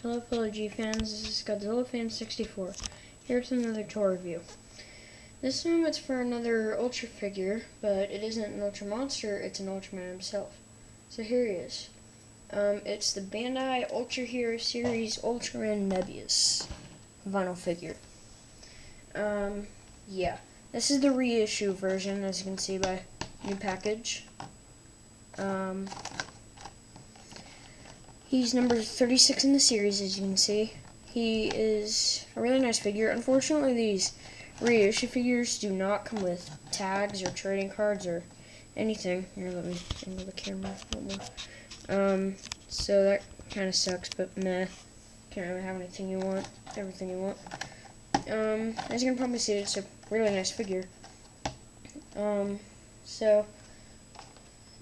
Hello fellow G fans, this is Godzilla Fan 64. Here's another toy review. This time it's for another Ultra figure, but it isn't an Ultra monster, it's an Ultraman himself. So here he is. It's the Bandai Ultra Hero Series Ultraman Mebius vinyl figure. Yeah. This is the reissue version, as you can see by new package. He's number 36 in the series, as you can see. He is a really nice figure. Unfortunately, these reissue figures do not come with tags or trading cards or anything. Here, let me angle the camera a little more. So that kind of sucks, but meh. Can't really have anything you want, everything you want. As you can probably see, it's a really nice figure. So,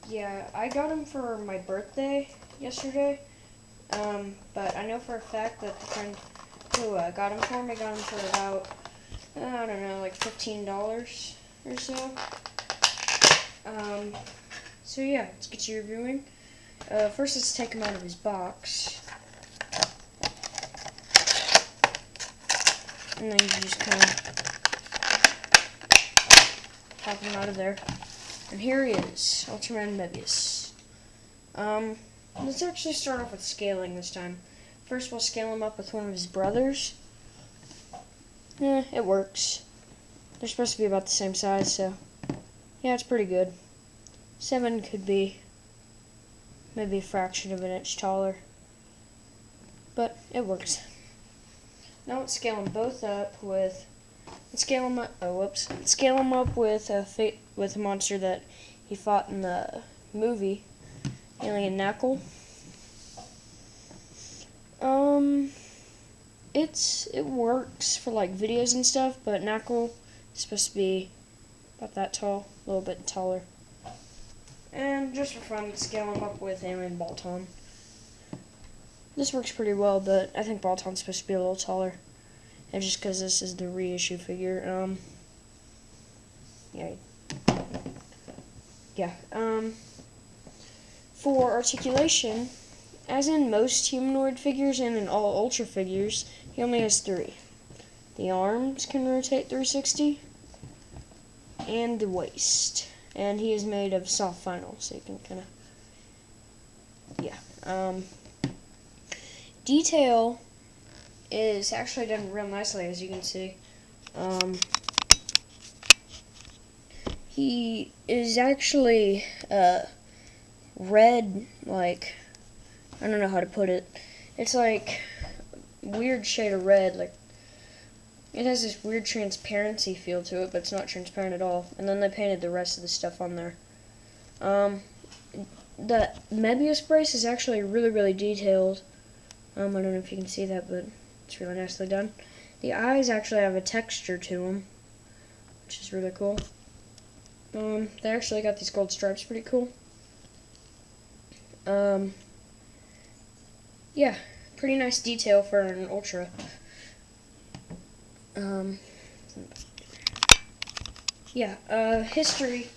yeah, I got him for my birthday yesterday. But I know for a fact that the friend who got him for me got him for about, I don't know, like $15 or so. So yeah, let's get you reviewing. First, let's take him out of his box. And then you just kind of pop him out of there. And here he is, Ultraman Mebius. Let's actually start off with scaling this time. First, we'll scale him up with one of his brothers. It works. They're supposed to be about the same size, so yeah, it's pretty good. 7 could be maybe a fraction of an inch taller, but it works. Now let's scale them both up with. Let's scale them up. Let's scale them up with a monster that he fought in the movie. Alien Knuckle. It works for like videos and stuff, but Knuckle is supposed to be about that tall, a little bit taller. And just for fun, let's scale him up with Alien Balton. This works pretty well, but I think Balton's supposed to be a little taller. And just because this is the reissue figure, for articulation, as in most humanoid figures and in all Ultra figures, he only has 3. The arms can rotate 360, and the waist. And he is made of soft vinyl, so you can kind of, detail is actually done real nicely, as you can see. He is actually, red, like, I don't know how to put it. It's like weird shade of red, like it has this weird transparency feel to it, but it's not transparent at all. And then they painted the rest of the stuff on there. The Mebius brace is actually really, really detailed. I don't know if you can see that, but it's really nicely done. The eyes actually have a texture to them, which is really cool. They actually got these gold stripes, pretty cool. Yeah, pretty nice detail for an Ultra. History.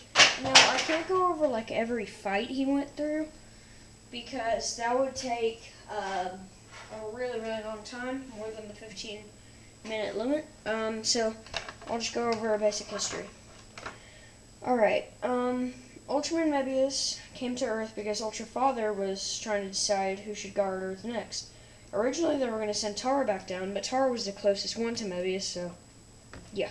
Now, I can't go over, like, every fight he went through, because that would take, a really, really long time, more than the 15-minute limit. So, I'll just go over a basic history. Alright, Ultraman Mebius came to Earth because Ultra Father was trying to decide who should guard Earth next. Originally, they were going to send Tara back down, but Tara was the closest one to Mebius, so yeah.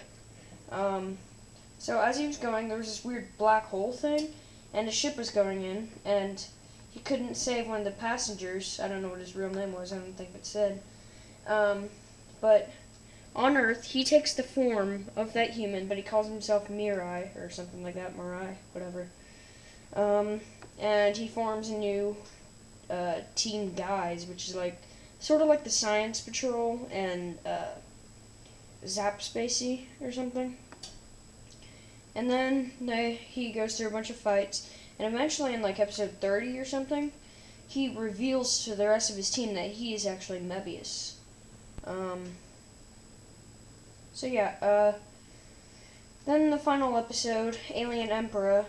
So as he was going, there was this weird black hole thing, and a ship was going in, and he couldn't save one of the passengers. I don't know what his real name was, I don't think it said. But on Earth, he takes the form of that human, but he calls himself Mirai, or something like that, Mirai, whatever. And he forms a new Team Guys, which is like sort of like the Science Patrol and Zap Spacey or something. And then he goes through a bunch of fights, and eventually in like episode 30 or something, he reveals to the rest of his team that he is actually Mebius. So yeah, then the final episode, Alien Emperor,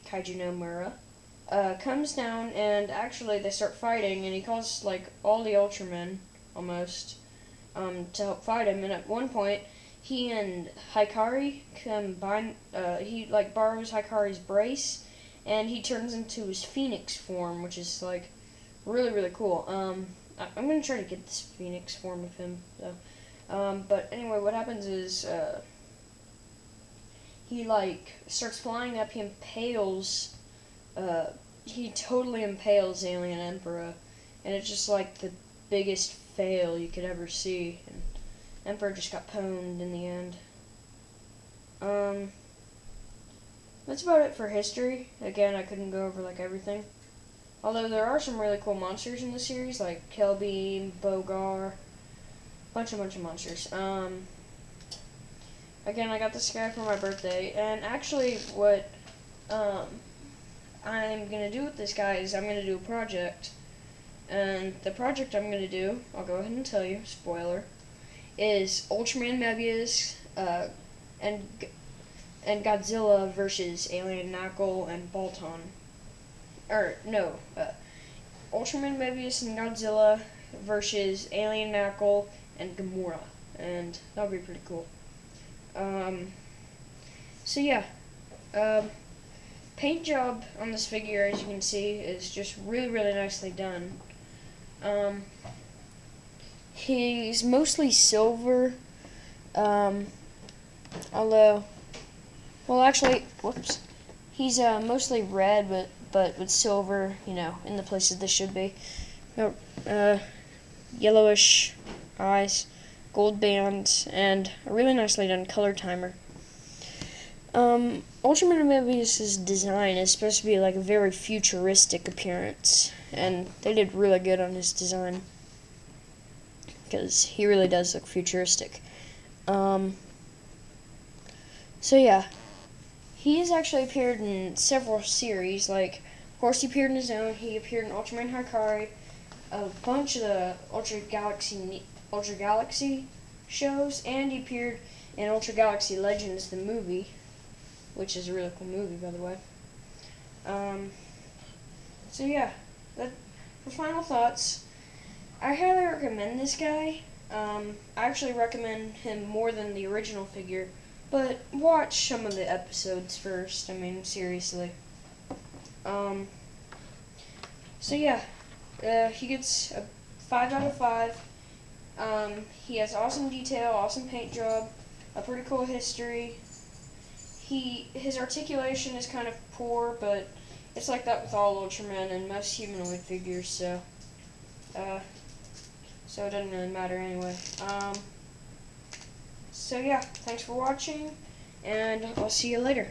Kaiju no Mura, comes down, and actually they start fighting, and he calls like all the Ultramen almost to help fight him. And at one point, he and Hikari combine. He like borrows Hikari's brace, and he turns into his Phoenix form, which is like really cool. I'm gonna try to get this Phoenix form of him though. But anyway, what happens is he like starts flying up. He impales. He totally impales Alien Emperor, and it's just like the biggest fail you could ever see. And Emperor just got pwned in the end. That's about it for history. Again, I couldn't go over like everything. Although there are some really cool monsters in the series, like Kelby, Bogar, bunch of monsters. Again, I got this guy for my birthday, and actually what I'm going to do with this guy is I'm going to do a project, and the project I'm going to do, I'll go ahead and tell you, spoiler, is Ultraman Mebius and Godzilla versus Alien Knuckle and Bolton. Ultraman Mebius and Godzilla versus Alien Knuckle and Gamora, and that'll be pretty cool. So yeah, paint job on this figure, as you can see, is just really nicely done. He's mostly silver, although, well, actually, whoops, he's mostly red, but with silver, you know, in the places this should be. Yellowish eyes, gold bands, and a really nicely done color timer. Ultraman Mebius' design is supposed to be like a very futuristic appearance, and they did really good on his design, because he really does look futuristic. So yeah, he has actually appeared in several series. Like, of course, he appeared in his own. He appeared in Ultraman Hikari, a bunch of the Ultra Galaxy shows, and he appeared in Ultra Galaxy Legends, the movie, which is a really cool movie, by the way. So yeah, for final thoughts, I highly recommend this guy. I actually recommend him more than the original figure, but watch some of the episodes first. I mean, seriously. So yeah, he gets a 5 out of 5. He has awesome detail, awesome paint job, a pretty cool history. His articulation is kind of poor, but it's like that with all Ultramen and most humanoid figures, so it doesn't really matter anyway. So yeah, thanks for watching, and I'll see you later.